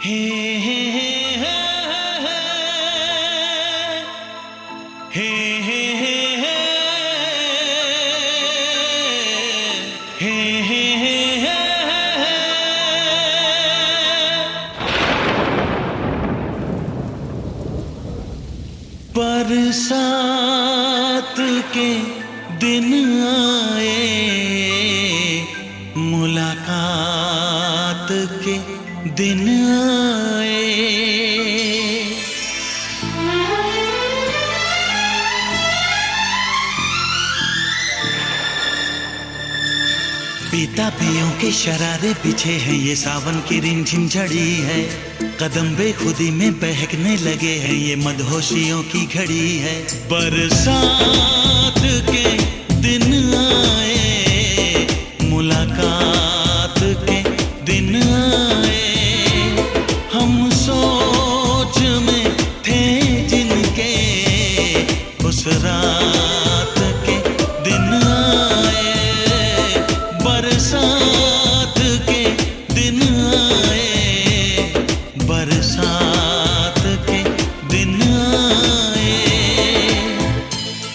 हे हे हे हे हे हे हे हे बरसात के दिन आए, मुलाकात के दिन आए। पीता पियों के शरारे पीछे हैं, ये सावन की रिमझिम झड़ी है। कदम बेखुदी में बहकने लगे हैं, ये मदहोशियों की घड़ी है। बरसात के दिन आए, मुलाकात के दिन आए। हम सोच में थे जिनके, उस रात के दिन आए। बरसात के दिन आए, बरसात के दिन आए।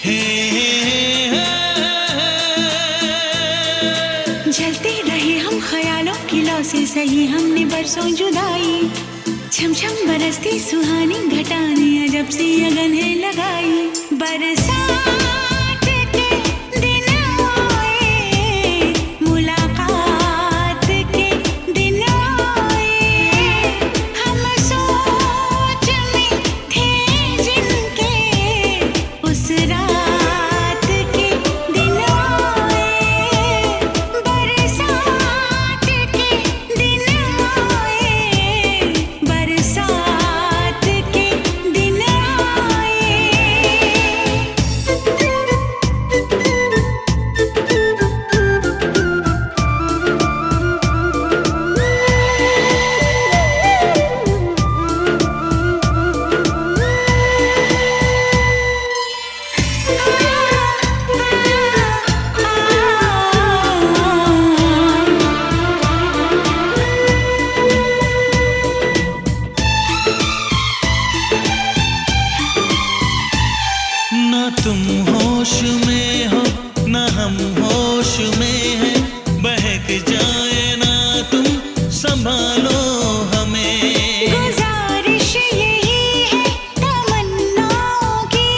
हे जलते रहे हम ख्यालों की लौ से, सही हमने बरसों जुदाई। छम छम बरसती सुहानी घटाने, अजब सी अगन है लगाई। बरसात के दिन आए, मुलाकात के दिन आए। हम सोच में थे जिनके, उस रात के दिन आए। बरसात के दिन आए, बरसात के दिन आए। ना तुम होश में हो, ना हम होश में हैं। बहक जाए ना तुम, संभालो हमें। गुजारिश यही है तमन्नाओं की,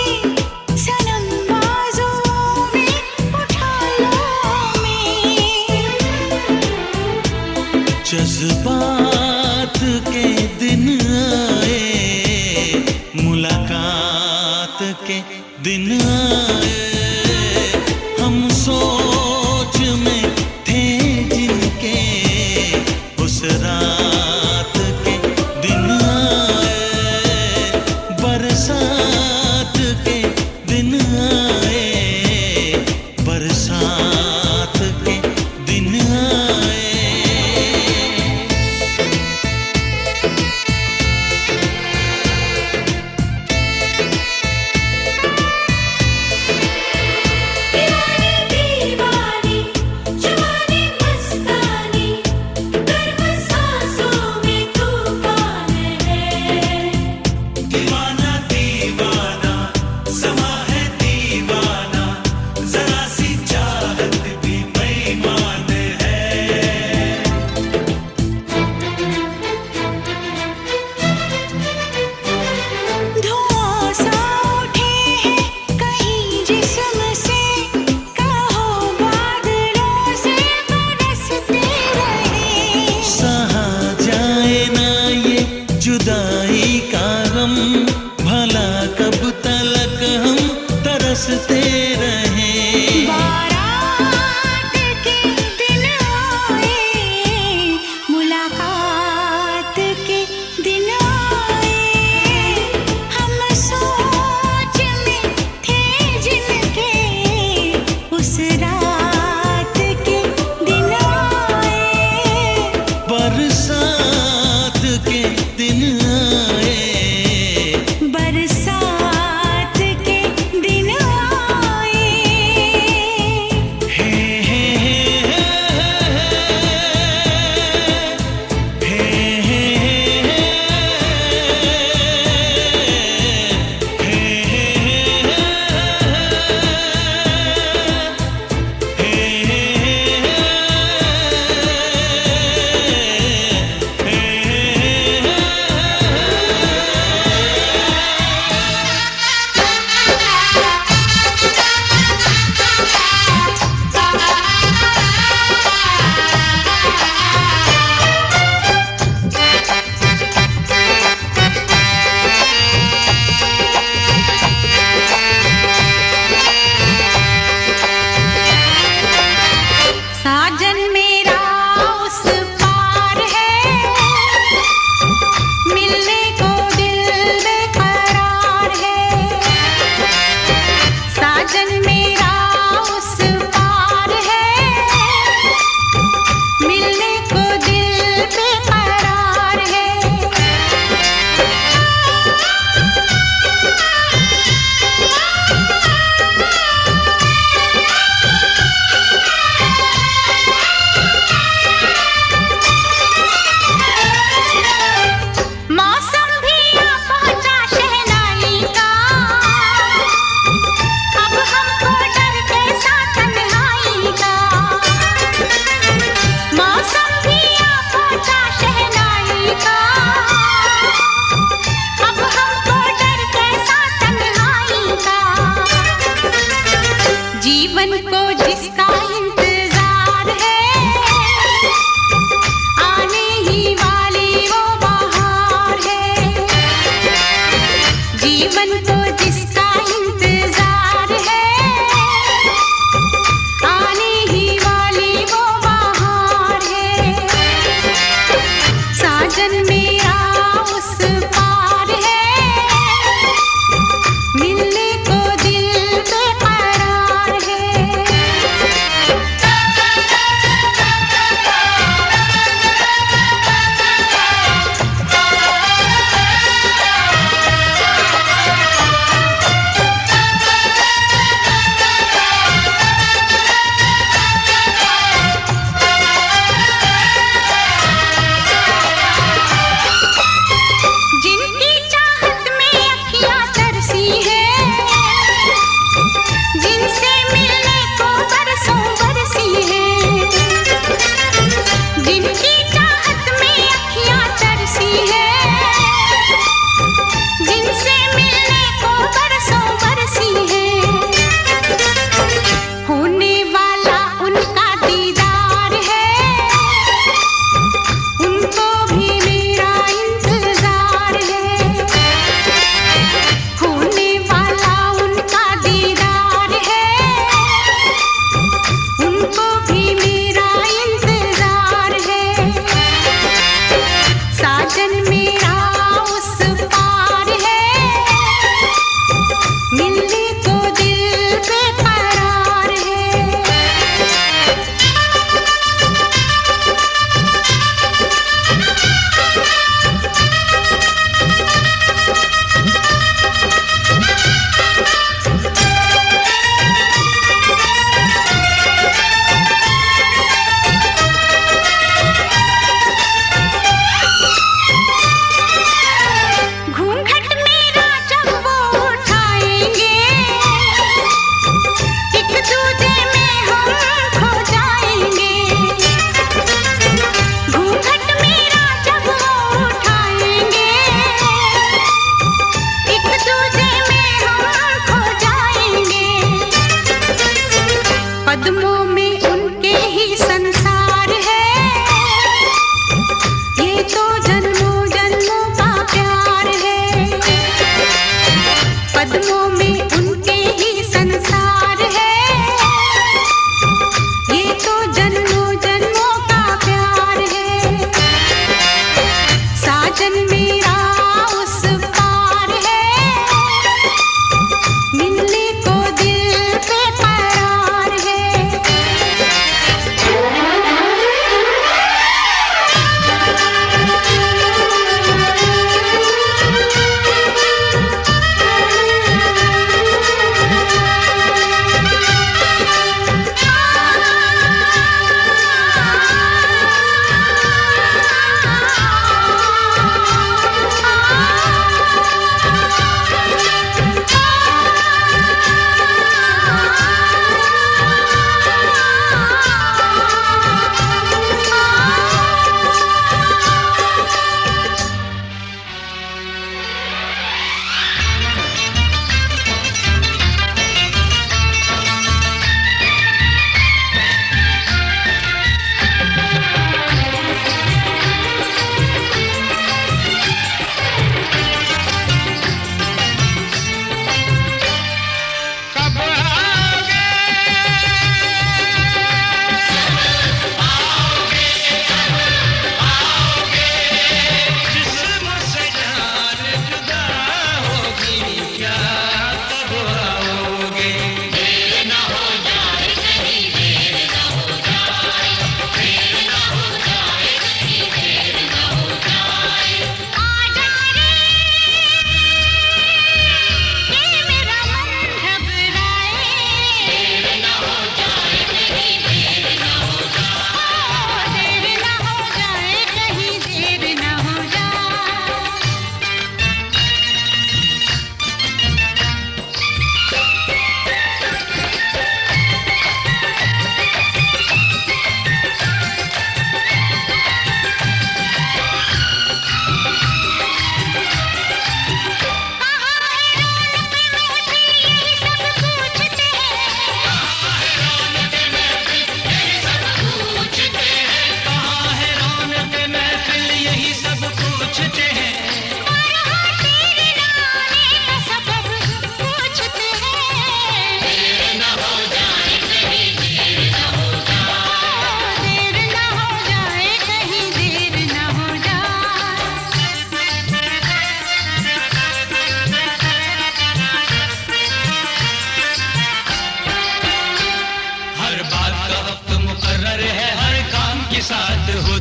सनम बाजुओं में उठा लो हमें। जज्बात के दिन आए, मुलाकात के दिन आए। हम सोच में थे जिनके, उस रात के दिन आए। बरसात के दिन आए, बरसात के दिन आए। दीवानी दीवानी, जवानी मस्तानी, गर्म सांसों मेरा उस पार है, मिलने को दिल बेकरार है।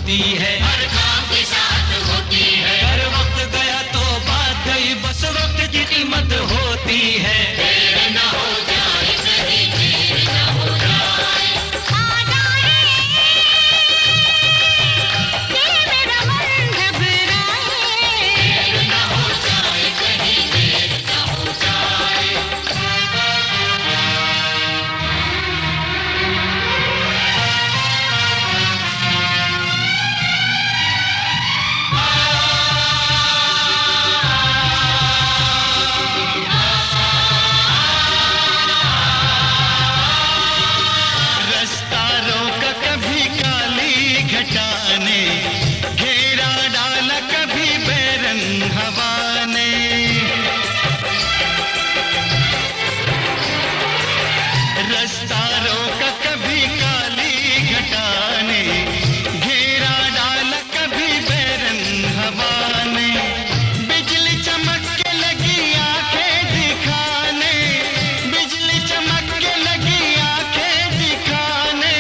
होती है, हर काम के साथ होती है। अगर वक्त गया तो बात गई, बस वक्त की कीमत होती है। देर न हो जाए कहीं, देर न हो जाए। आ जाए ये मेरा मन घबराए। देर न हो जाए कहीं, देर न हो जाए। रास्ता रोका कभी काली घटा ने, घेरा डाला कभी बैरंग हवा ने। रास्ता रोका कभी काली घटा ने, घेरा डाला कभी बैरंग हवा ने। बिजली चमक के लगी आंखें दिखाने, बिजली चमक के लगी आंखें दिखाने।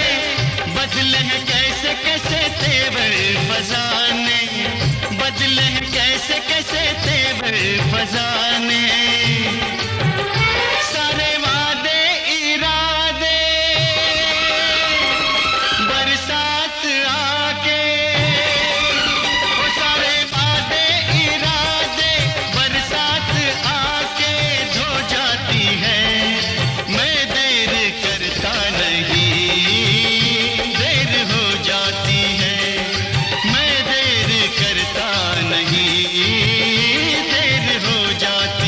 बदले हैं कैसे कैसे तेवर फजाने, बदले हैं कैसे कैसे तेवर फजाने। सारे वादे इरादे बरसात आके, वो सारे वादे इरादे बरसात आके धो जाती है। मैं देर करता नहीं, देर हो जाती है। मैं देर करता नहीं, देर हो जाती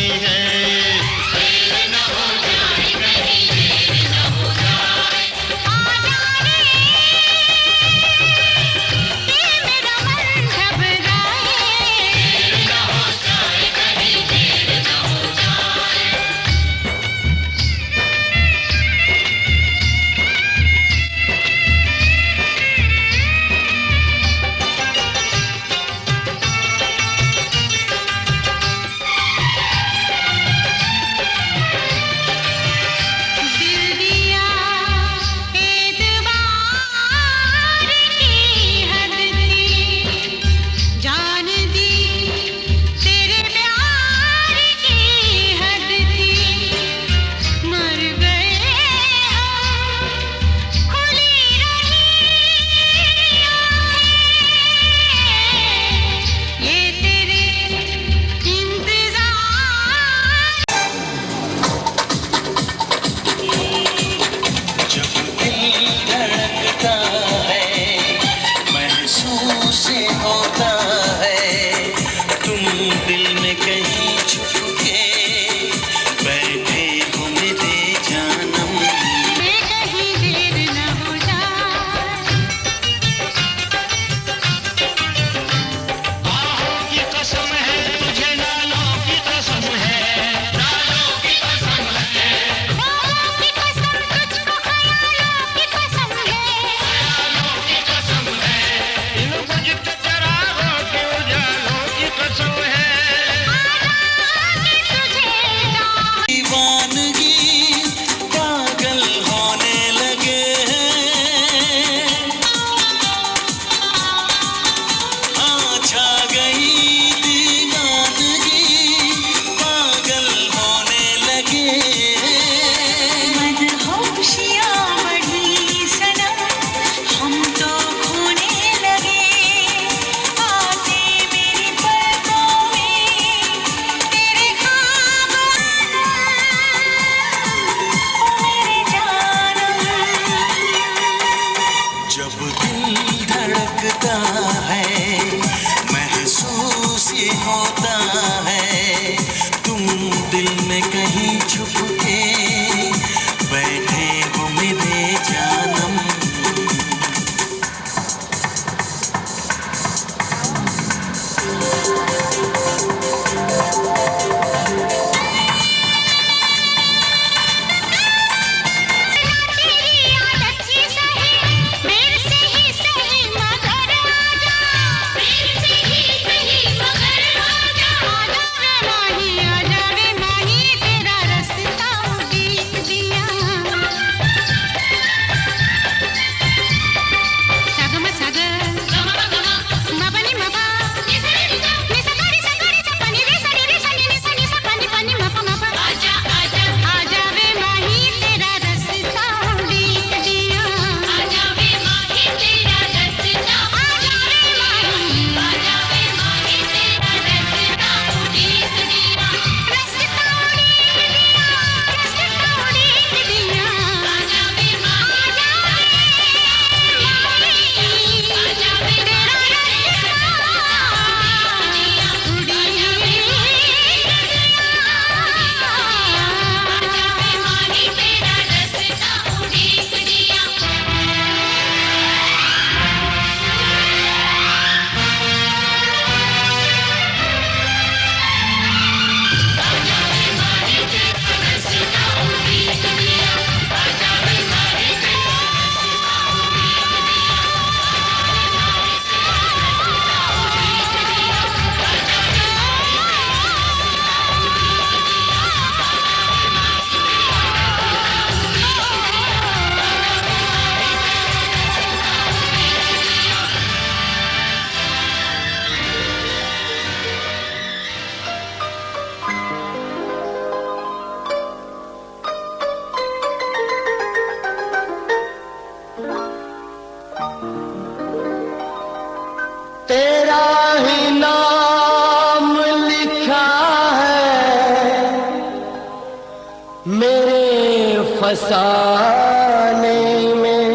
फसाने में,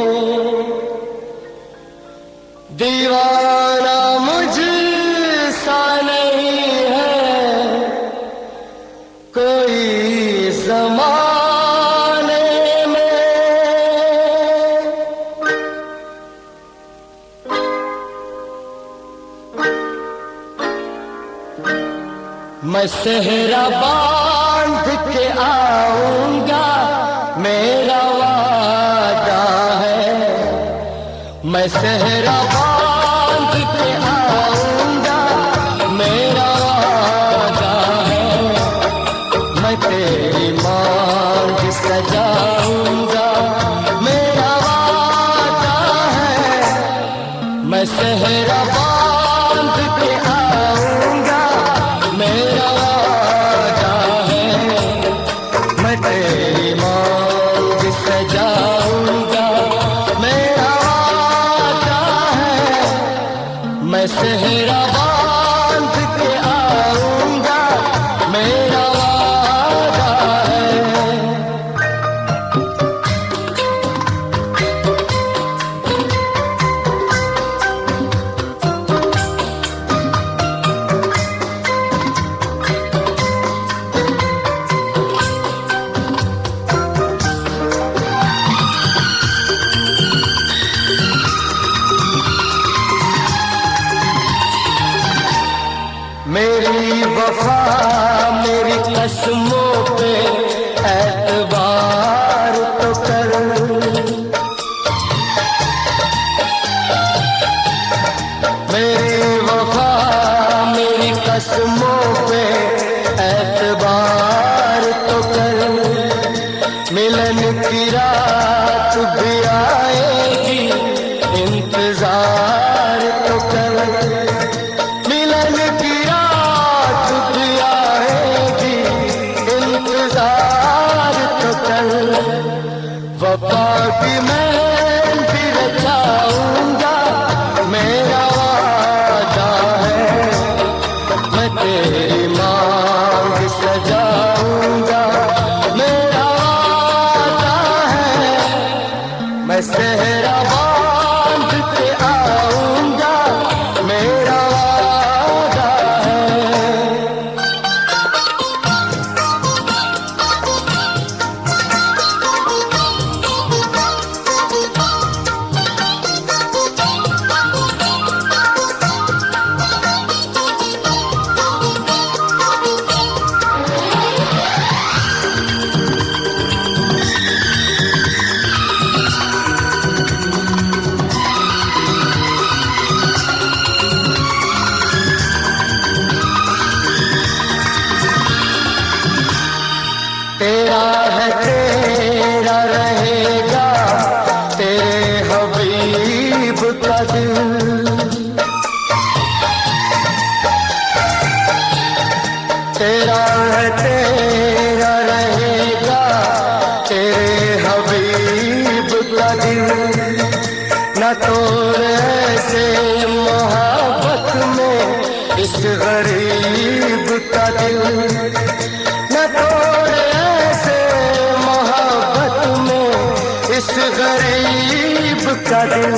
दीवाना मुझसा नहीं है कोई ज़माने में। मैं सेहरा बांध के आऊंगा, मेरा वादा है। मैं सेहरा बांध के आऊंगा, मेरा वादा है। मैं तेरी मांग सजाऊंगा, मेरा वादा है। मैं सेहरा बांध के आऊंगा, मेरा वादा है। मैं तेरी मांग सजाऊंगा, मेरा वादा है। मैं सेहरा बांध के आऊंगा, मेरा वादा है। मेरी वफा मेरी कसमों पे एतबार तो कर। मेरी वफा मेरी कसमों पे एतबार तो कर। मिलन की रात भी आएगी, इंतजार तो कर। मिलन की रात भी आएगी, इंतजार तो कर। वफा की मैं भी रचाऊंगा, मेरा वादा है। मैं तेरी मांग सजाऊंगा, मेरा वादा है। मैं सेहरा बांध के आऊंगा, मेरा वादा है। तेरा है तेरा रहेगा, तेरे हबीब का दिल। तेरा है तेरा रहेगा, तेरे हबीब का दिल। न तोड़ ऐसे मोहब्बत में इस गरीब का दिल। न तोड़ ऐसे मोहब्बत में इस गरीब का दिल।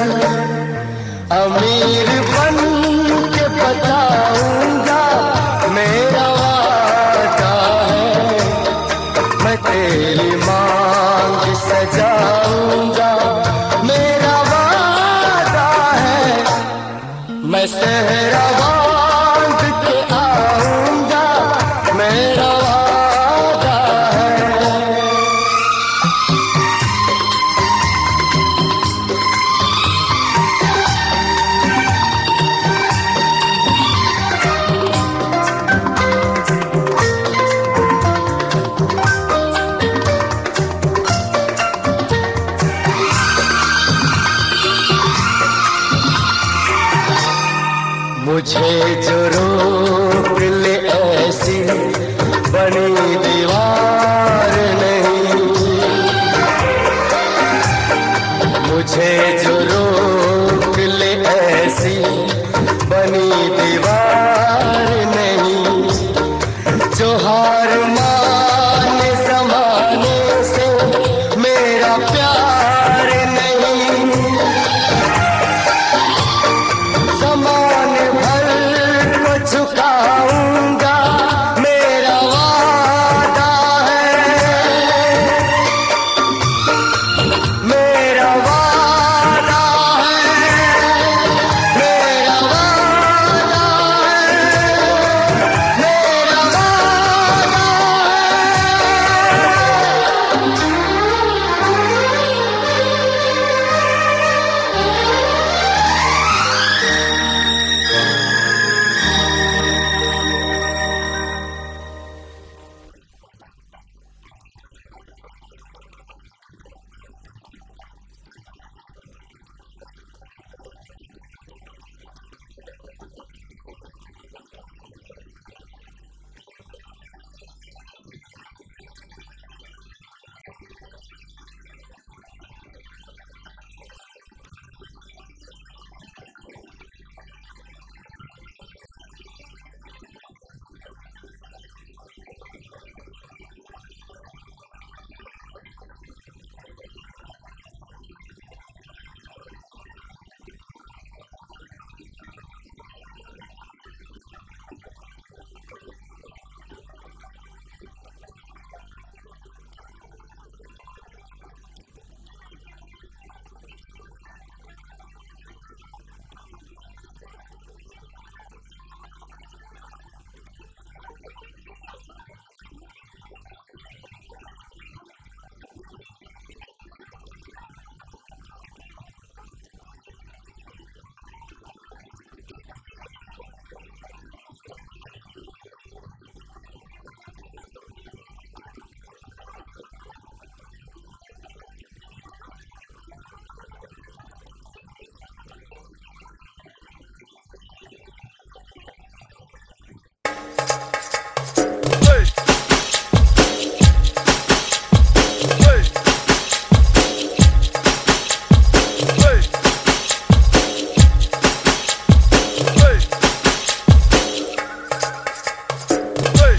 अमीर बन के बताऊंगा, मेरा वादा है। मैं तेरी मांग सजाऊंगा, मेरा वादा है। मैं सेहरा बांध के आऊंगा, मेरा वादा है।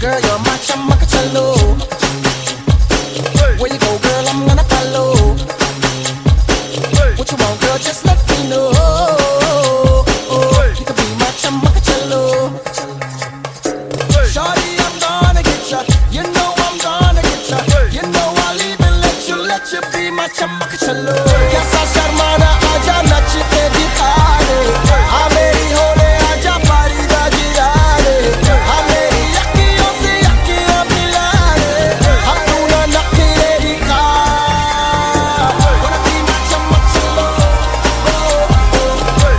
Girl, you're my chamacachalo. Where you go, girl, I'm gonna follow. What you want, girl, just let me know. You can be my chamacachalo. Shawty, I'm gonna get ya. You know I'm gonna get ya. You know I'll even let you be my chamacachalo. Kaisa sharmana aaja nach ke dikha de. हाँ मेरी होने आजा पारी दा गिरा दे. हाँ मेरी अखियों से अखियां मिला दे. हाँ तू ना नखरे दिखा. Wanna be my chamacachalo.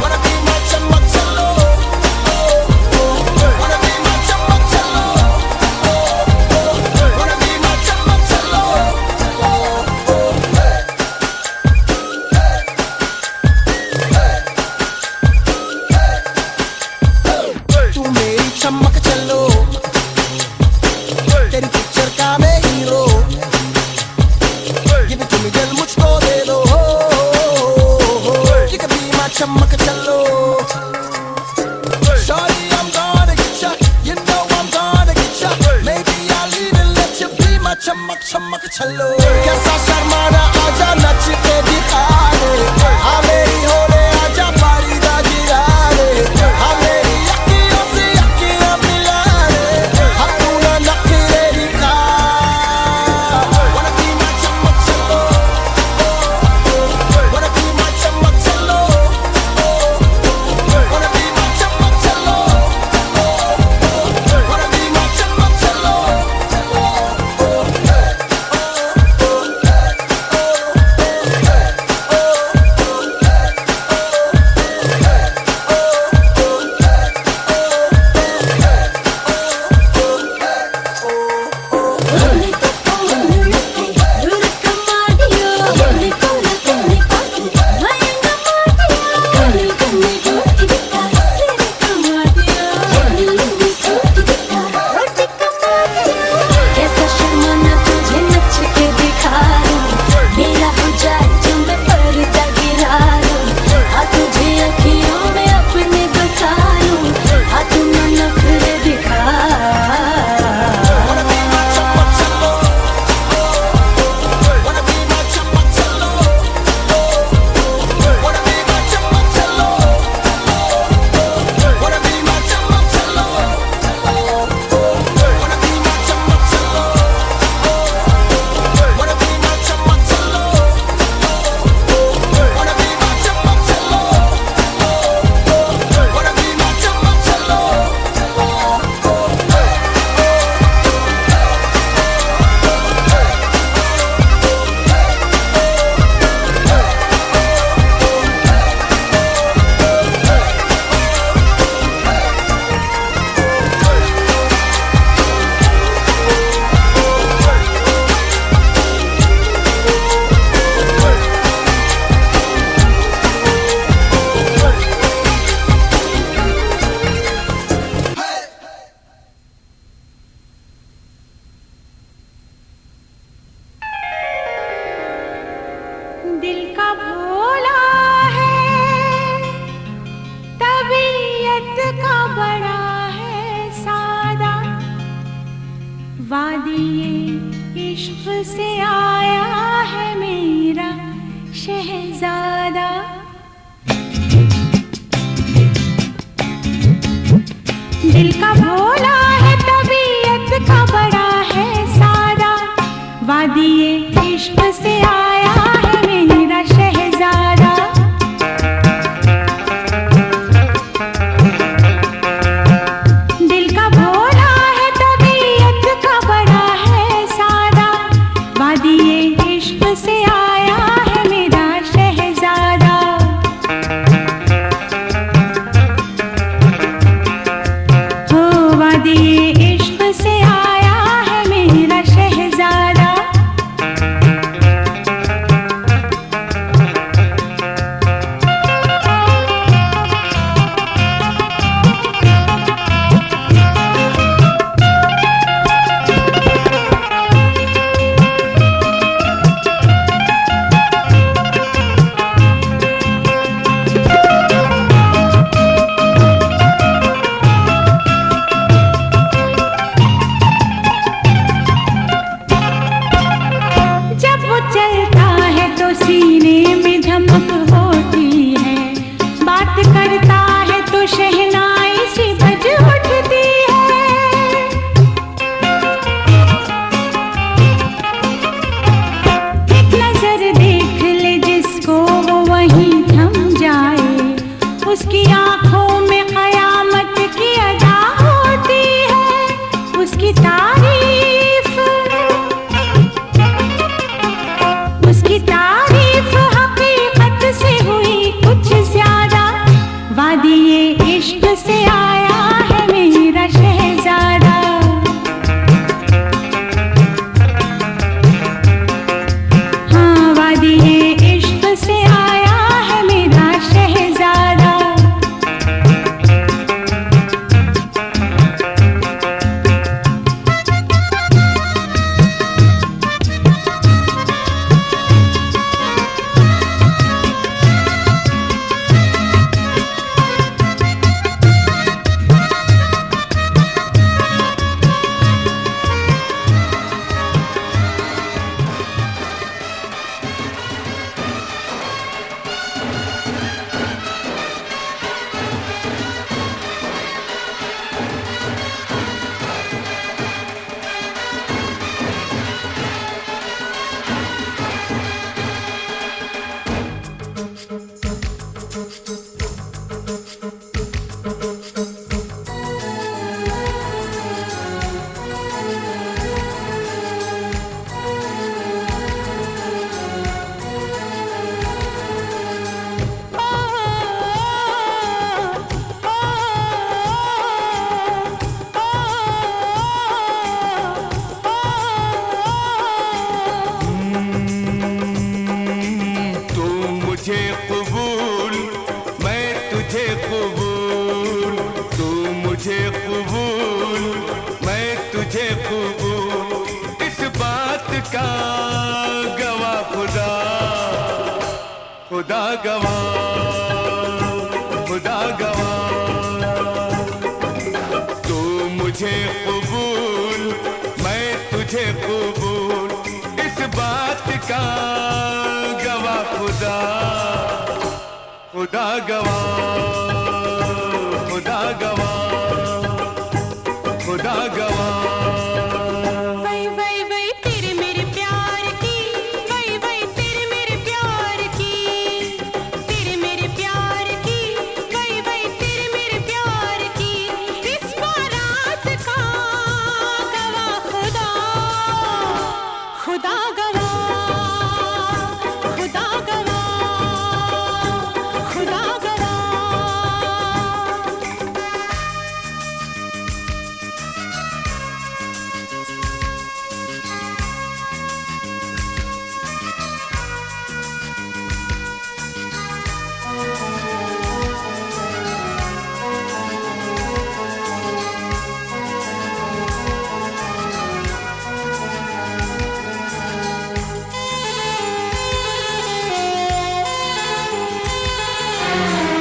Wanna be my chamacachalo. Wanna be my chamacachalo. Wanna be my chamacachalo. तू मेरी chamacachalo. तेरी पिक्चर का मैं hero. Give it to me, दिल मुझको दे दो. You can be my chamacachalo. Shawty, I'm gonna get ya. You know I'm gonna get ya. Maybe I'll even let you be my chamacachalo. कैसा शर्माना आजा नच के दिखा दे. हाँ मेरी होने आजा पारी दा गिरा दे. हाँ मेरी अखियों से अखियां मिला दे. हाँ तू ना नखरे दिखा. Wanna be my chamacachalo. Wanna be my chamacachalo. Wanna be my chamacachalo. Wanna be my chamacachalo. कैसा शर्माना तुझे नच के दिखा दूं. मेरा हो जाए जो मैं पर्दा गिरा दूं. हाँ तुझे अखियों में अपने बसा लूं. हाँ तू ना नखरे दिखा. Wanna be my chamacachalo. Wanna be my chamacachalo. Wanna be my chamacachalo. Wanna be my chamacachalo. Wanna be my chamacachalo. Wanna be my chamacachalo. Wanna be my chamacachalo. Wanna be my chamacachalo. दिल का भोला है, तबीयत का बड़ा है सादा. वादिये इश्क से आया है मेरा शहजादा. दिल का भोला है, तबीयत का बड़ा है सादा. वादिये इश्क से आया है मेरा शहजादा. दिल का भोला है, तबीयत का बड़ा है सादा. वादिये इश्क से आया है मेरा शहजादा. हो वादिये इश्क से आया है मेरा शहजादा. खुदा गवाह, खुदा गवाह। तू मुझे कबूल, मैं तुझे कबूल, इस बात का गवाह खुदा, खुदा गवाह, खुदा गवाह, खुदा गवाह। वही वही वही तेरे मेरे प्यार की, वही वही तेरे मेरे प्यार की, तेरे मेरे प्यार की, वही वही तेरे मेरे प्यार की, इस बारात का गवाह खुदा, खुदा गवाह, खुदा गवाह, खुदा गवाह।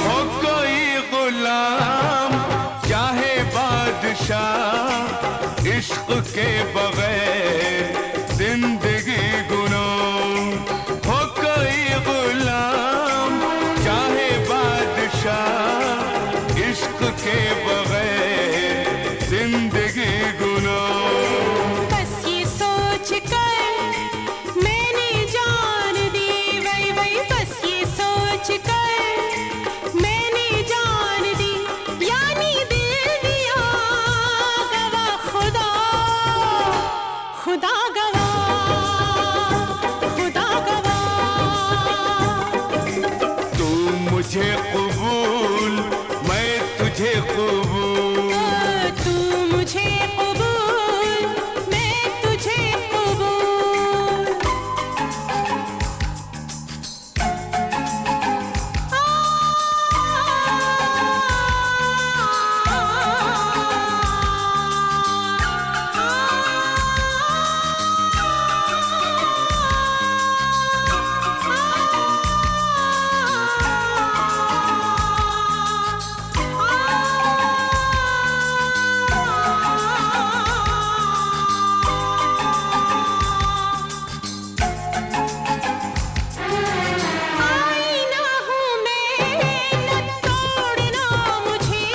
हो कोई गुलाम चाहे बादशाह, इश्क के बगैर जिंदगी गुनाह। हो कोई गुलाम चाहे बादशाह, इश्क के बगैर जिंदगी गुनाह। बस ये सोच कर मैंने जान दी, वही वही बस ये सोच कर मैंने जान दी, यानी दिल दिया गवाह खुदा, खुदा गवाह, खुदा गवाह। तू मुझे कबूल, मैं तुझे कबूल, तू मुझे कबूल, मैं तुझे कबूल। आईना हूँ मैं, न तोड़ना मुझे,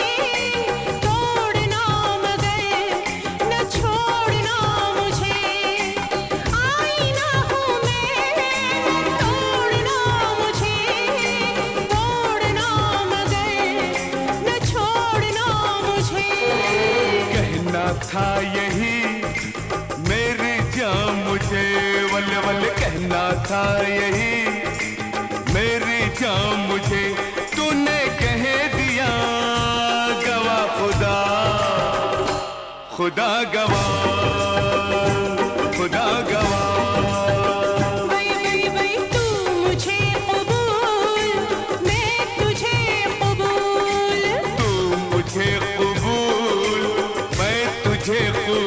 तोड़ना मगर न छोड़ना मुझे। आईना हूँ मैं, न तोड़ना मुझे, तोड़ना मगर न छोड़ना मुझे। कहना था यही मेरी जान मुझे, वल वल कहना था यही मेरी जान मुझे, तूने कह दिया गवाह खुदा, खुदा गवाह, खुदा गवाह। वही वही वही तू मुझे कबूल, मैं तुझे कबूल। तू मुझे कबूल, मैं तुझे कबूल।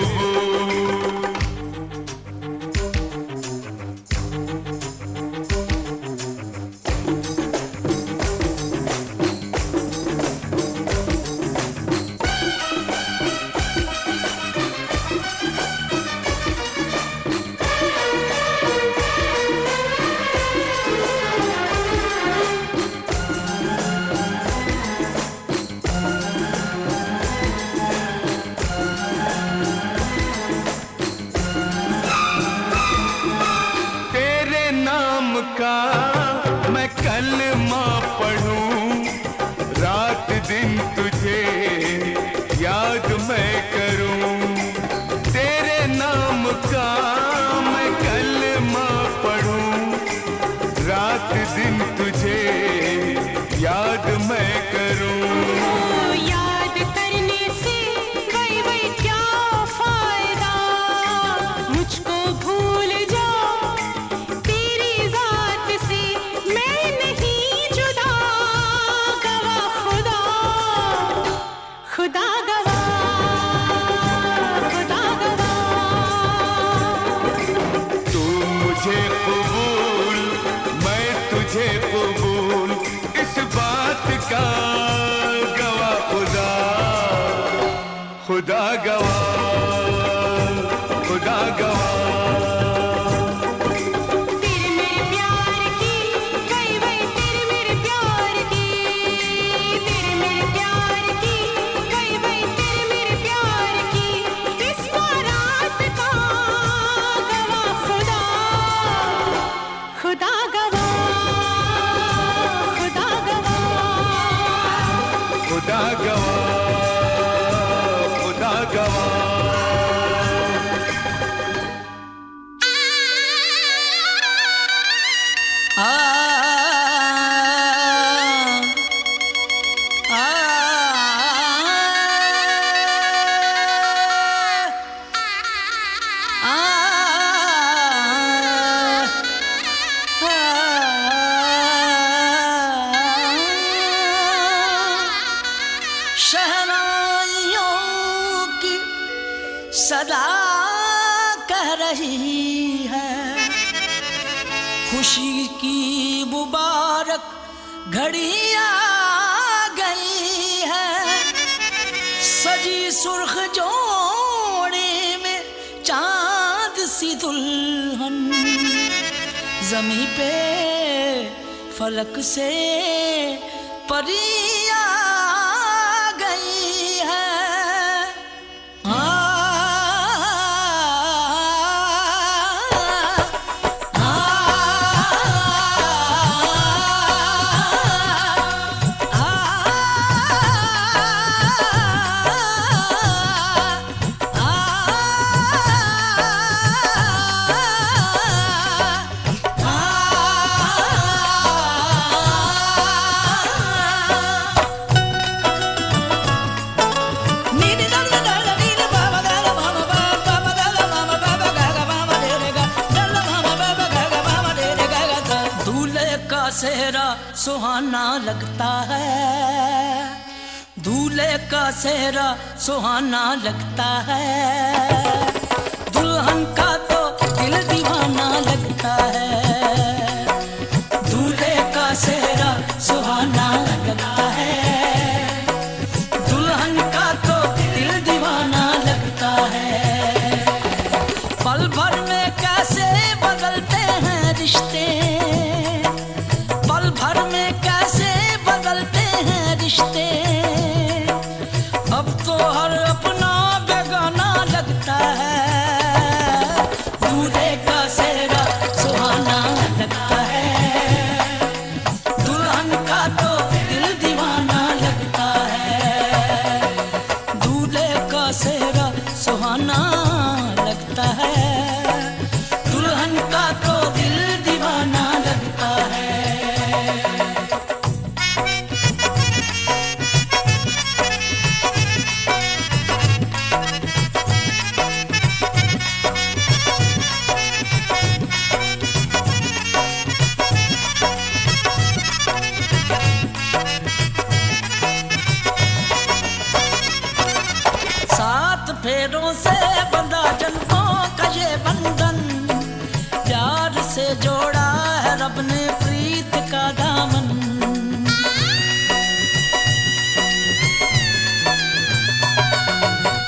खुदा गवाह, खुदा गवाह। तेरे मेरे प्यार की वही वही तेरे मेरे प्यार की, तेरे मेरे प्यार की वही वही तेरे मेरे प्यार की। इस बारात का गवाह खुदा, खुदा गवाह, खुदा गवाह। खुदा गवाह, खुदा गवाह। आ आ शहनाइयों की सदा कह रही है, खुशी की मुबारक घड़ी आ गई है। सजी सुर्ख जोड़े में चांद सी दुल्हन, जमी पे फलक से परी आ गई है। सेहरा सुहाना लगता है, दूल्हे का सेहरा सुहाना लगता है। दुल्हन का तो दिल दीवाना लगता है, दूल्हे का सेहरा सुहाना लगता है। दुल्हन का तो दिल दीवाना लगता है। पल भर में कैसे बदलते हैं रिश्ते, पल भर में कैसे बदलते हैं रिश्ते। अब तो हर अपना बेगाना लगता है, दूल्हे का सेहरा सुहाना लगता है। दुल्हन का तो दिल दीवाना लगता है, दूल्हे का सेहरा सुहाना लगता है। दुल्हन का तो दिल दीवाना लगता है। सात फेरों से बंधा जन्मों का ये बंधन, प्यार से जोड़ा है रब ने प्रीत का दामन।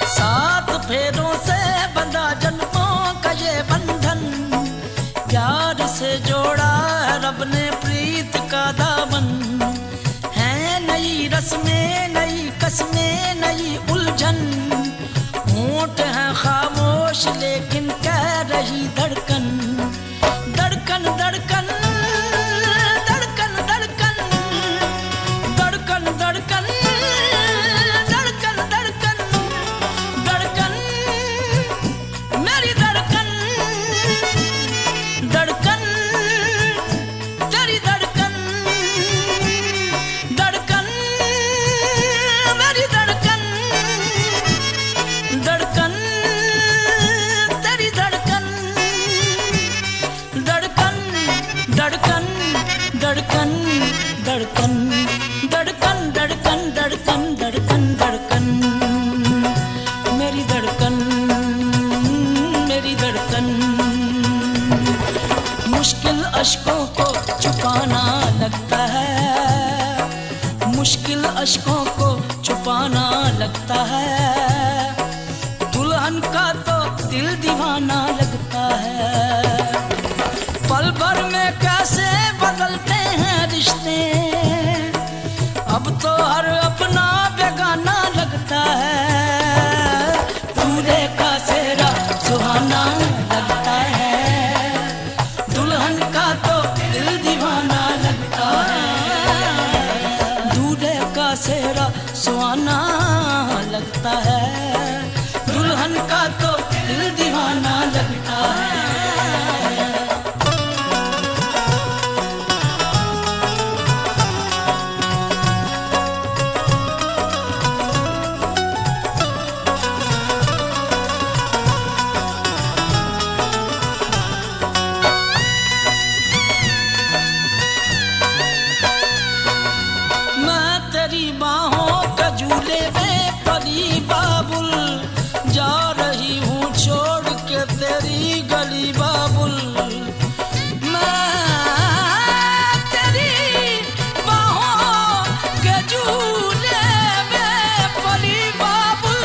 सात फेरों से बंधा जन्मों का ये बंधन, प्यार से जोड़ा है रब ने प्रीत का दामन। है नई रस्में, नई कस्में, नई उलझन। होंठ है खामोश लेकिन कह रही धड़कन, धड़कन धड़कन धड़कन धड़कन धड़कन धड़कन धड़कन धड़कन धड़कन मेरी धड़कन, धड़कन तेरी धड़कन, धड़कन मेरी धड़कन, धड़कन तेरी धड़कन, धड़कन धड़कन धड़कन धड़कन धड़कन धड़कन धड़कन धड़कन धड़कन मेरी धड़कन, मेरी धड़कन। मुश्किल अश्कों को छुपाना लगता है, मुश्किल अश्कों को छुपाना लगता है। दुल्हन का तो दिल दीवाना लगता है। पल भर में कैसे बदलते हैं रिश्ते, अब तो हर अपना बेगाना लगता है। दूल्हे का सेहरा सुहाना लगता है, दुल्हन का तो दिल दीवाना लगता है। दूल्हे का सेहरा सुहाना लगता है, दुल्हन का तो दिल दीवाना लगता है। मैं तेरी बाहों का झूले में परी बाबुल, जा रही हूँ छोड़ के तेरी गली बाबुल। मैं तेरी बाहों के झूले में परी बाबुल।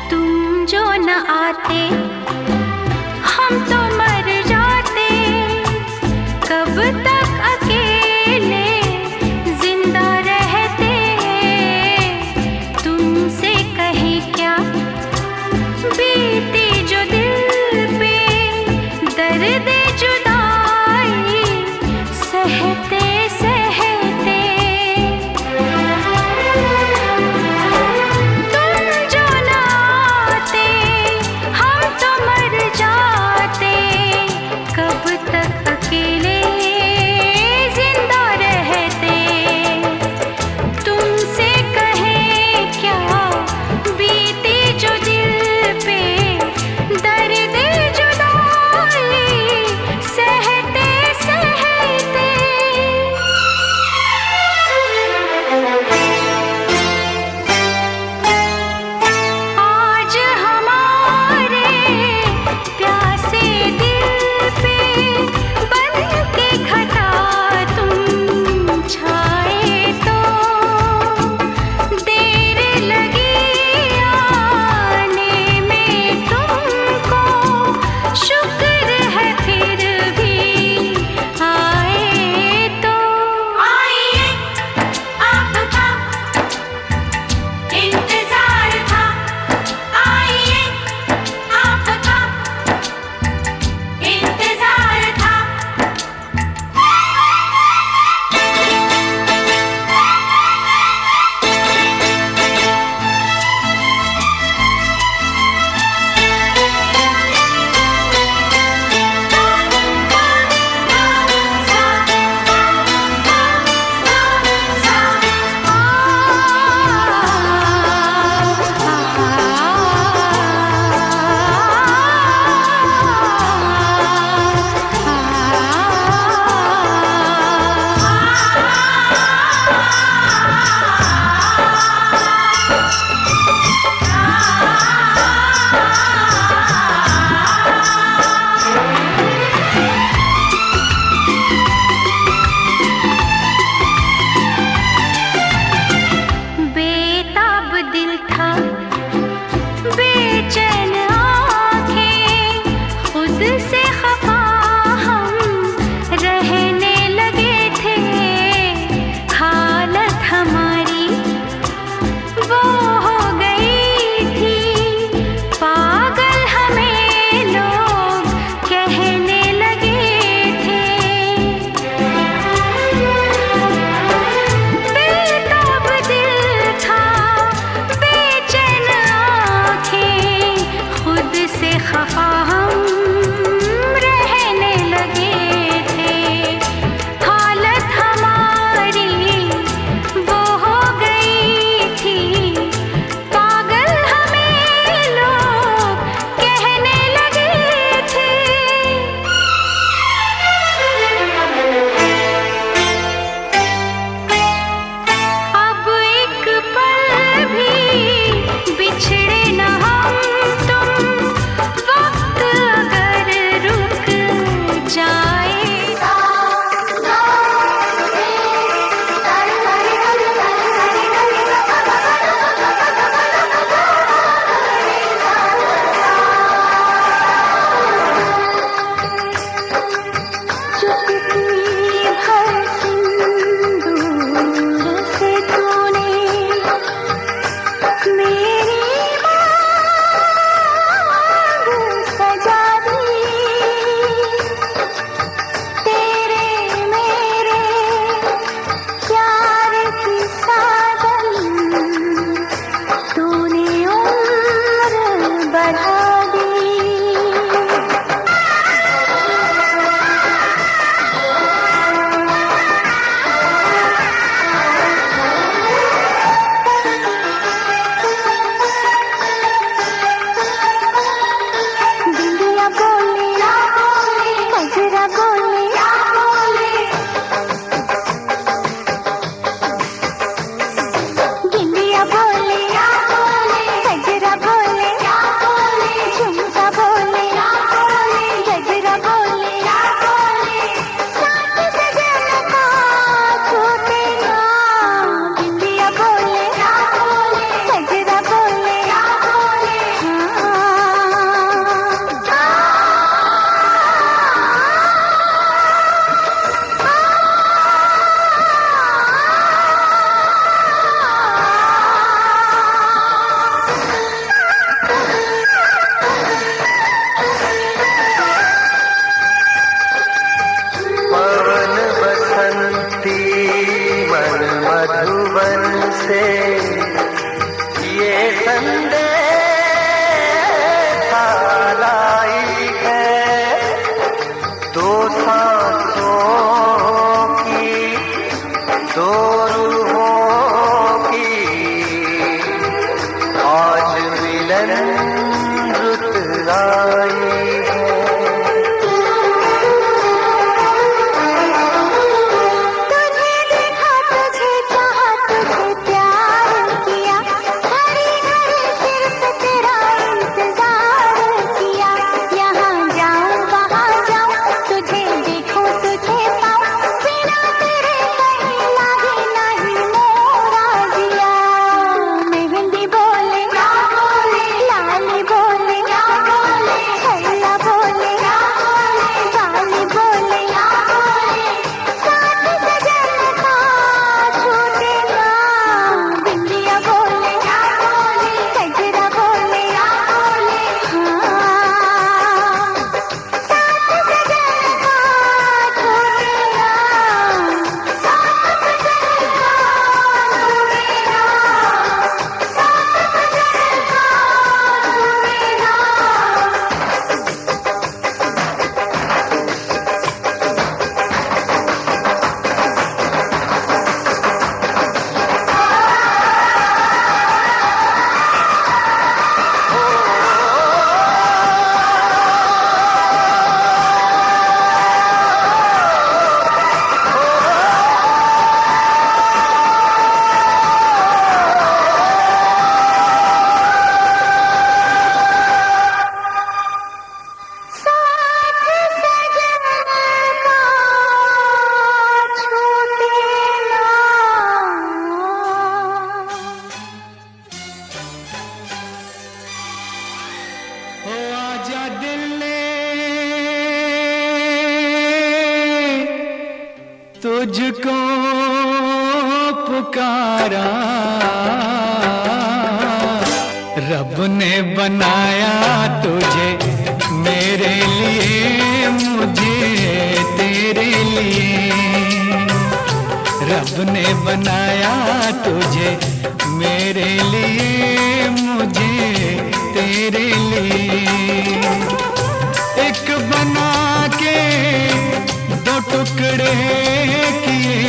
तुम जो न रुत आई है। तुझे देखा, तुझे चाहा, तुझे प्यार किया, घड़ी घड़ी सिर्फ तेरा इंतजार किया। यहाँ जाऊं वहाँ जाऊं, तुझे देखूं तुझे पाऊं, बिना तेरे कहीं लागे नहीं मोरा जिया। मेहंदी बोले ना बोले, लाली बोले ना बोले, छल्ला बोले ना बोले, वाली बोले ना बोले, साथ सजन का छूटे ना। बिंदिया बोले ना बोले, गजरा बोले ना बोले, हाँ साथ सजन का छूटे ना, साथ सजन का छूटे ना, साथ सजन का छूटे ना। ओ आजा दिल ने तुझको पुकारा, रब ने बनाया तुझे मेरे लिए, मुझे तेरे लिए। रब ने बनाया तुझे मेरे लिए, मुझे तेरे लिए। एक बना के दो टुकड़े किए,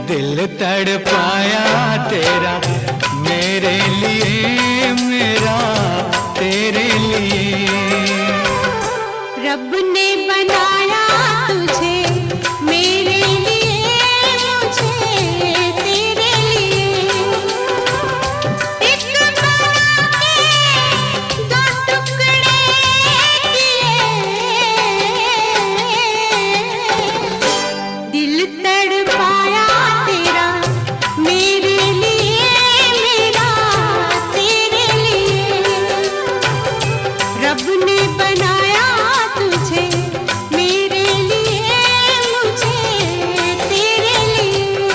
दिल तड़पाया तेरा मेरे लिए, मेरा तेरे लिए। रब ने बनाया तुझे मेरे लिए, मुझे तेरे लिए। एक बना के दो टुकड़े किए, दिल तड़पाया तेरा मेरे लिए, मेरा तेरे लिए। रब ने बनाया तुझे मेरे लिए, मुझे तेरे लिए।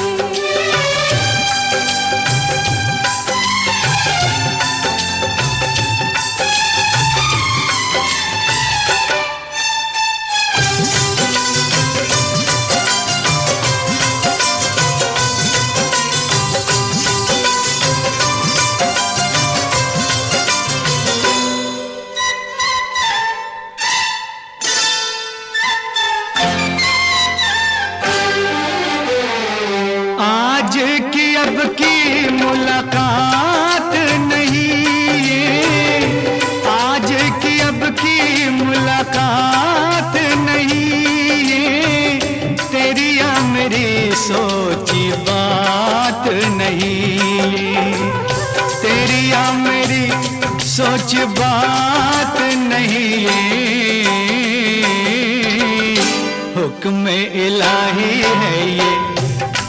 आज की अब की मुलाकात नहीं ये, आज की अब की मुलाकात नहीं ये, तेरी या मेरी सोची बात नहीं ये, तेरी या मेरी सोच बात नहीं ये। हुक्म इलाही है ये,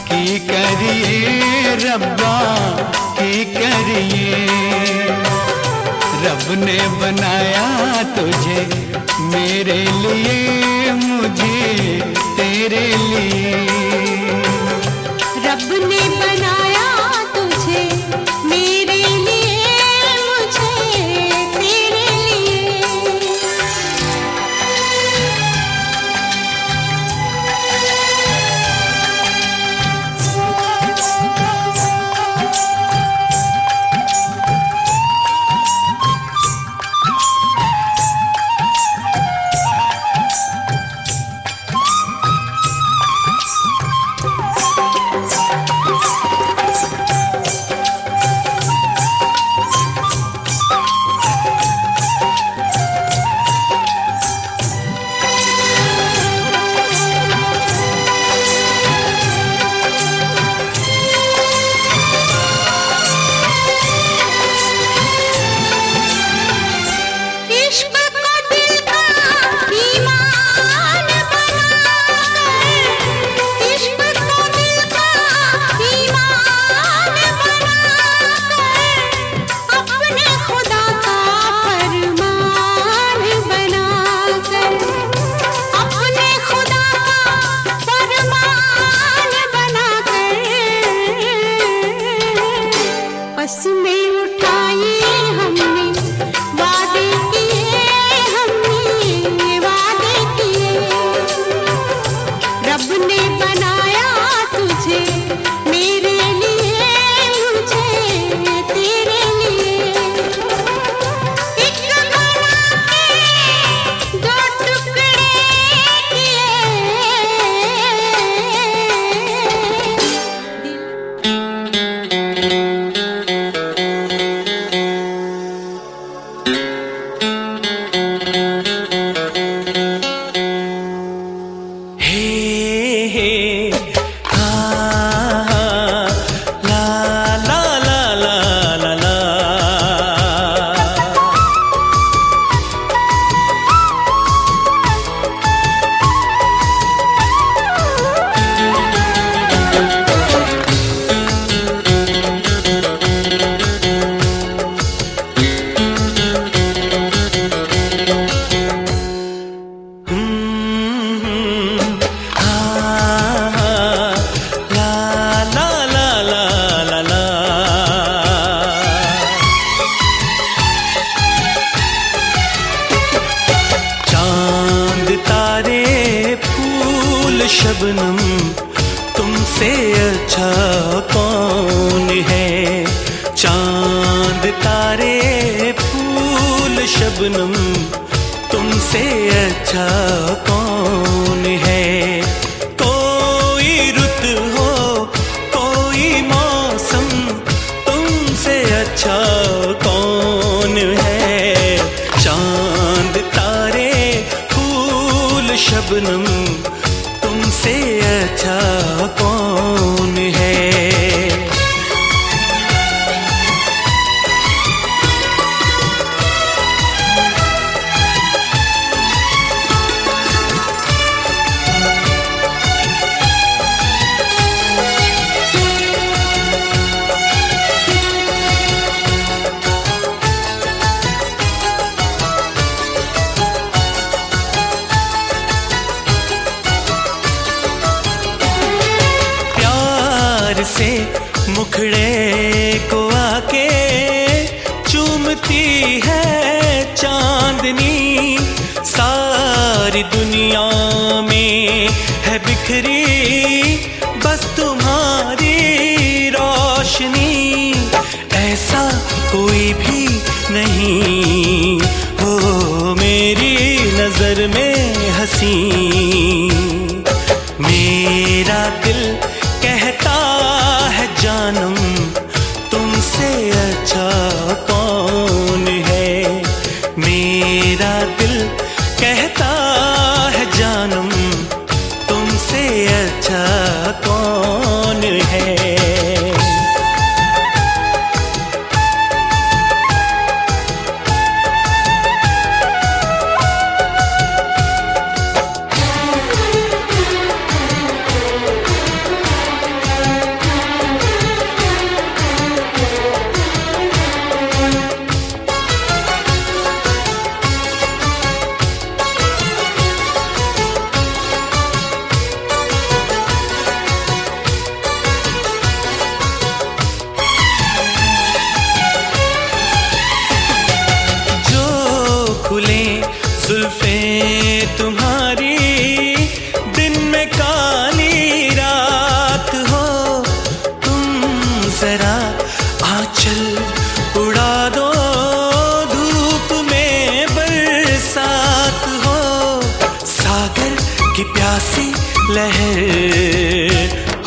की करिए रब्बा की करिए। रब ने बनाया तुझे मेरे लिए, मुझे तेरे लिए। रब ने बनाया तुझे मेरे लिए, मुझे तेरे लिए। बस में उठाए हमने वादे किए, हमने वादे किए। रब ने बनाया तुझे मेरे लिए, मुझे तेरे लिए। एक बना के दो टुकड़े किए। शबनम तुमसे अच्छा कौन है। चांद तारे फूल शबनम तुमसे अच्छा कौन है। कोई रुत हो कोई मौसम तुमसे अच्छा कौन है। चांद तारे फूल शबनम तुमसे अच्छा कौन है। से मुखड़े को आके चूमती है चांदनी। सारी दुनिया में है बिखरी बस तुम्हारी रोशनी। ऐसा कोई भी नहीं हो मेरी नजर में हंसी। मेरा दिल कहता है जानम तुमसे अच्छा कौन है। मेरा दिल कहता है जानम तुमसे अच्छा कौन है। जुल्फे तुम्हारी दिन में काली रात हो। तुम जरा आंचल उड़ा दो धूप में बरसात हो। सागर की प्यासी लहर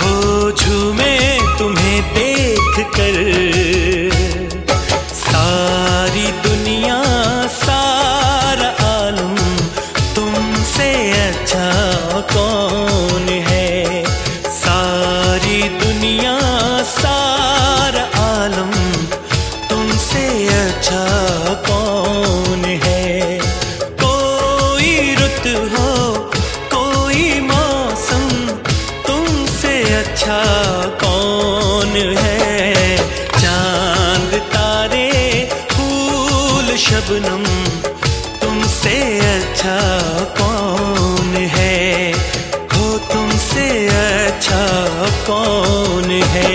हो झूमे तुम्हें देख कर। सारी दुनिया सारा आलम तुमसे अच्छा कौन है। सारी दुनिया सारा आलम तुमसे अच्छा कौन है। कोई रुत हो कोई मौसम तुमसे अच्छा कौन है। चांद तारे फूल शबनम तुमसे अच्छा कौन है। हो तुमसे अच्छा कौन है।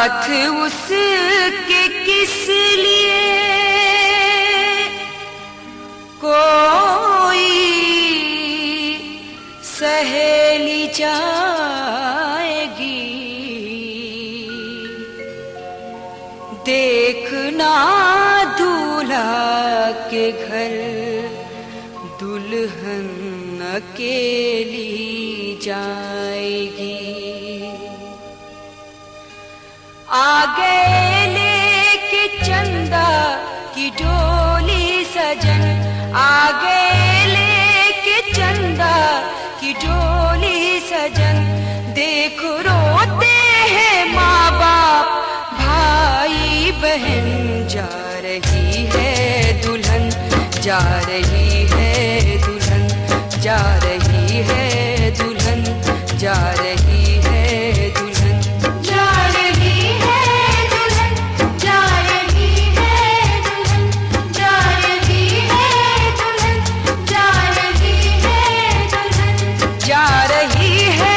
साथ उसके किस लिए कोई सहेली जाएगी। देखना दूल्हा के घर दुल्हन अकेली जाएगी। आगे लेके चंदा की डोली सजन, आगे लेके चंदा की डोली सजन। देखो रोते हैं माँ बाप भाई बहन। जा रही है दुल्हन, जा रही है दुल्हन, जा रही है दुल्हन, जा रही है दुल्हन, जा रही है दुल्हन, जा रही है दुल्हन, जा रही है दुल्हन, जा रही है दुल्हन, जा रही है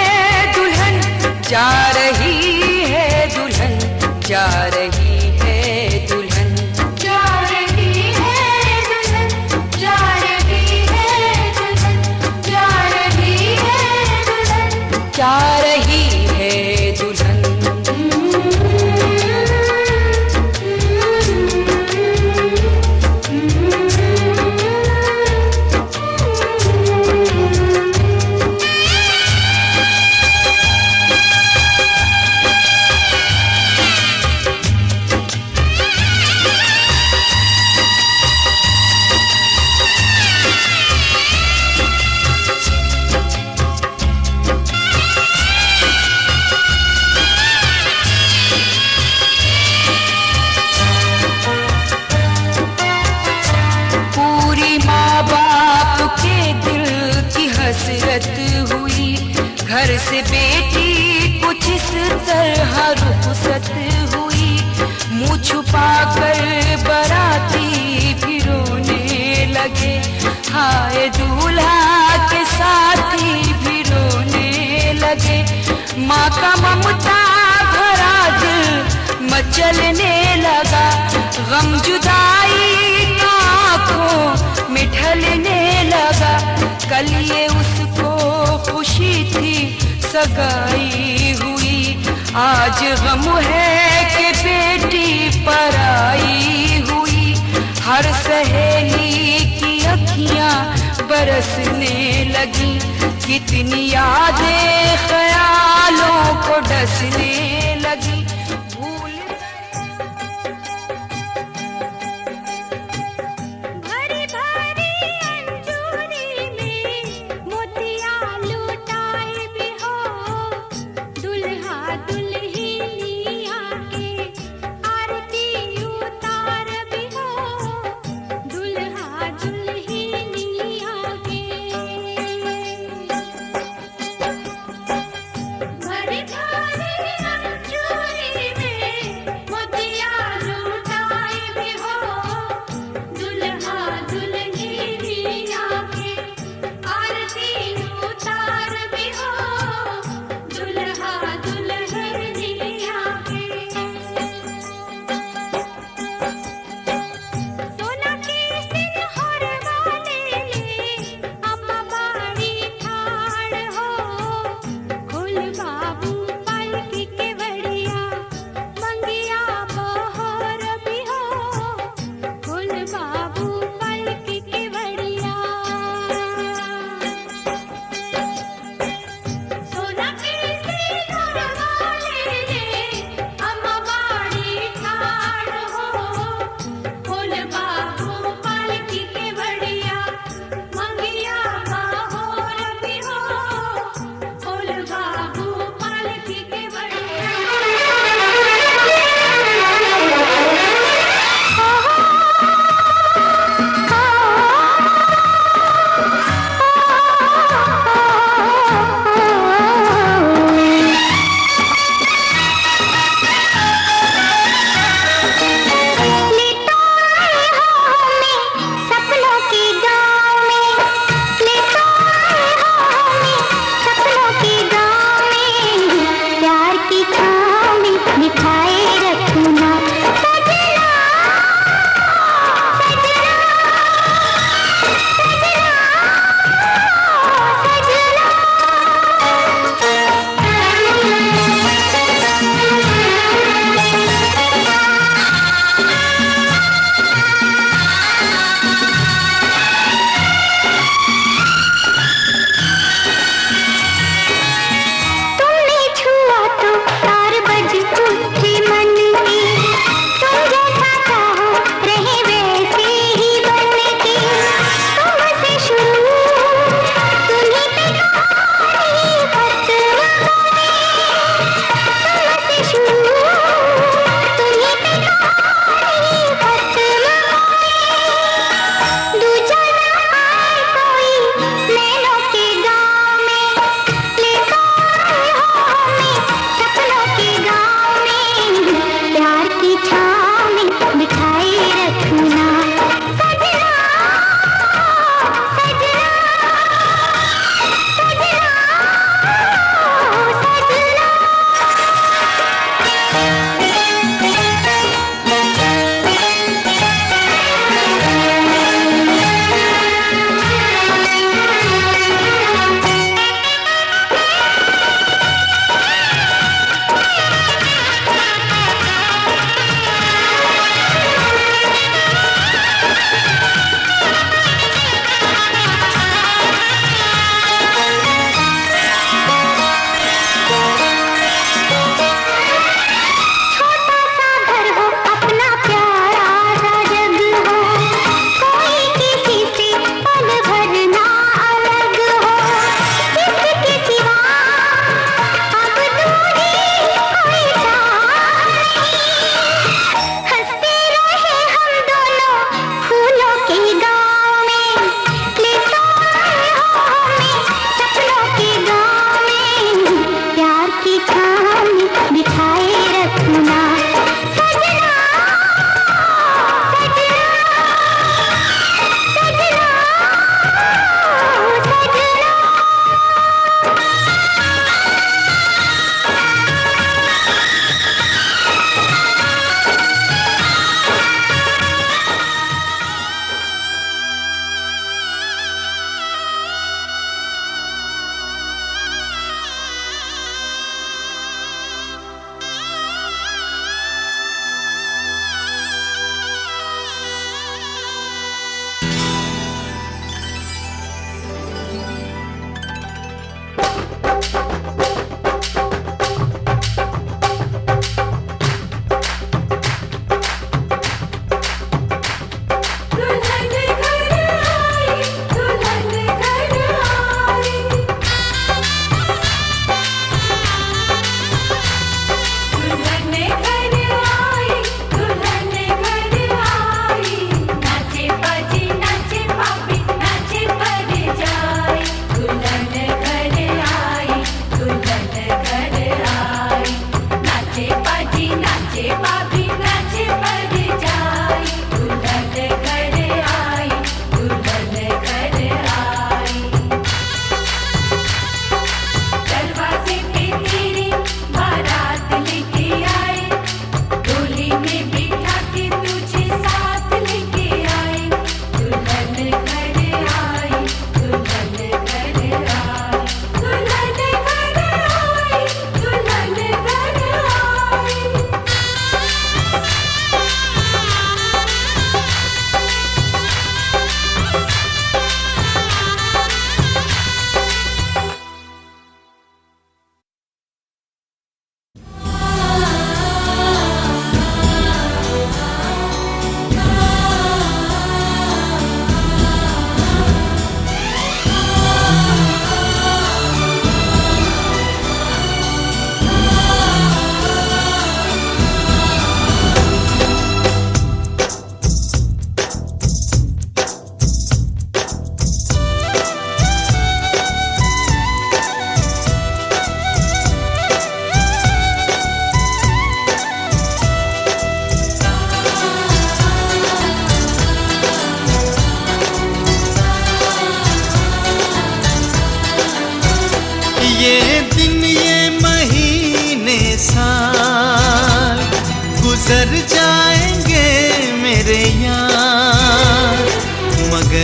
दुल्हन, जा रही है दुल्हन, जा रही है दुल्हन, जा रही है दुल्हन, जा रही है दुल्हन, जा रही है दुल्हन, जा रही है दुल्हन। पूरी माँ बाप के दिल की हसरत हुई, घर से बेटी कुछ इस तरह रुखसत हुई। मुँह छुपा कर बराती भी रोने लगे, हाय दूल्हा के साथी भी रोने लगे। माँ का ममता भरा दिल मचलने लगा, गम जुदाई का आँखों में ढलने लगा। कल ये उसको खुशी थी सगाई हुई, आज गम है कि बेटी पराई हुई। हर सहेली की अखियाँ बरसने लगी, कितनी यादें ख्यालों को डसने लगी। भूल भरी भरी अंजूरी में मोतिया लुटाए भी हो, दुल्हा दुल्हनिया के आरती उतार भी हो, दुल्हा दुल्हनिया के। भरी भरी अंजूरी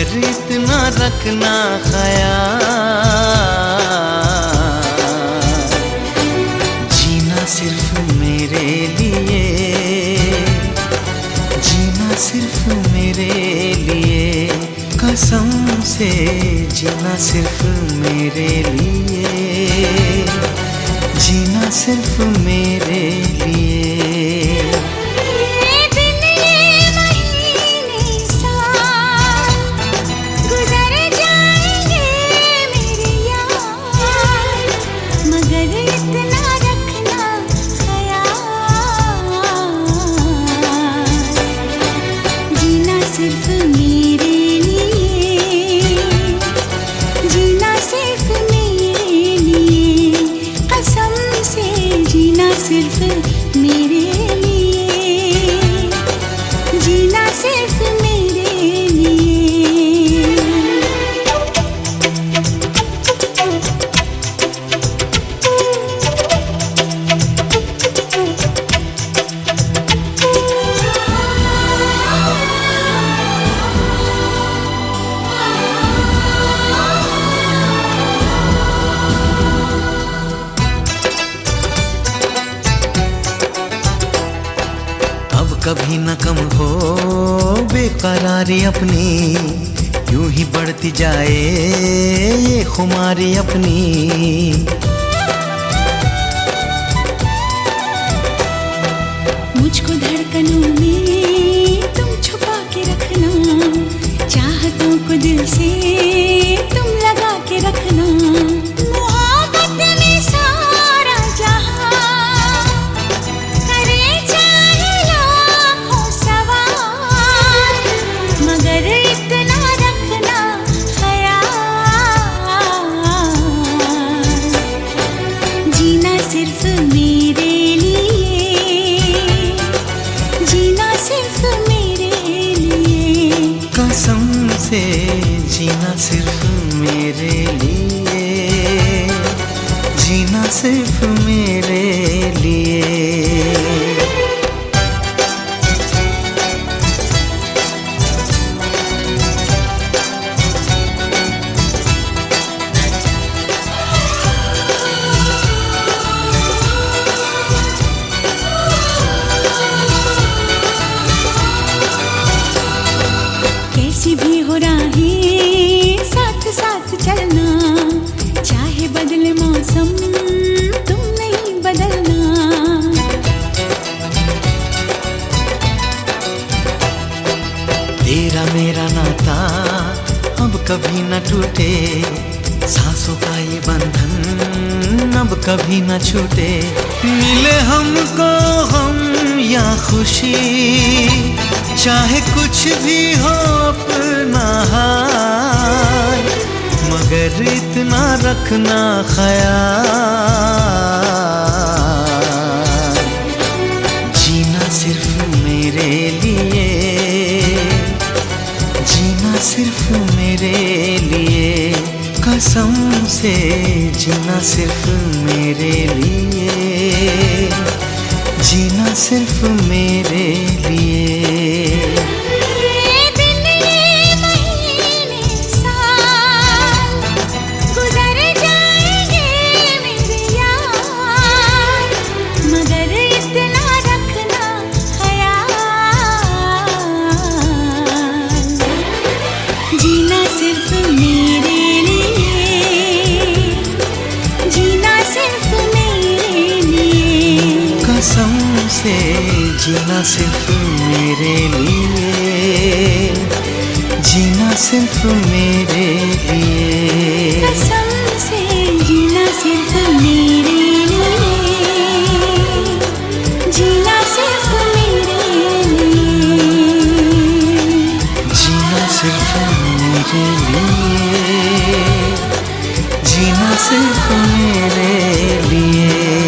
मगर इतना रखना ख्याल, जीना सिर्फ मेरे लिए, जीना सिर्फ मेरे लिए, कसम से जीना सिर्फ मेरे लिए, जीना सिर्फ मेरे लिए। सिर्फ मेरे लिए, जीना सिर्फ मेरे लिए। कभी न कम हो बेकरारी अपनी, यूं ही बढ़ती जाए ये खुमारी अपनी। मुझको धड़कनों में तुम छुपा के रखना, चाहतों को दिल से तुम लगा के रखना। मोहब्बत में सारा जहां करे चाहे लाखों सवार, मगर इतना रखना ख्याल, जीना सिर्फ मेरे लिए, जीना सिर्फ मेरे लिए। कसम से जीना सिर्फ मेरे लिए, जीना सिर्फ मेरे लिए। कैसी भी हो राहें साथ साथ चलना, चाहे बदले मौसम तुम नहीं बदलना। तेरा मेरा नाता अब कभी न टूटे, सांसों का ये बंधन अब कभी न छूटे। मिले हमको हम या खुशी, चाहे कुछ भी हो अपना हाल, मगर इतना रखना ख्याल, जीना सिर्फ मेरे लिए, जीना सिर्फ मेरे लिए। कसम से जीना सिर्फ मेरे लिए, जीना सिर्फ मेरे लिए। जीना सिर्फ मेरे लिए, जीना सिर्फ मेरे लिए। कसम से जीना सिर्फ मेरे लिए, जीना सिर्फ मेरे लिए। कसम से जीना सिर्फ मेरे लिए, जीना सिर्फ मेरे लिए। जीना सिर्फ मेरे लिए, जीना सिर्फ मेरे लिए।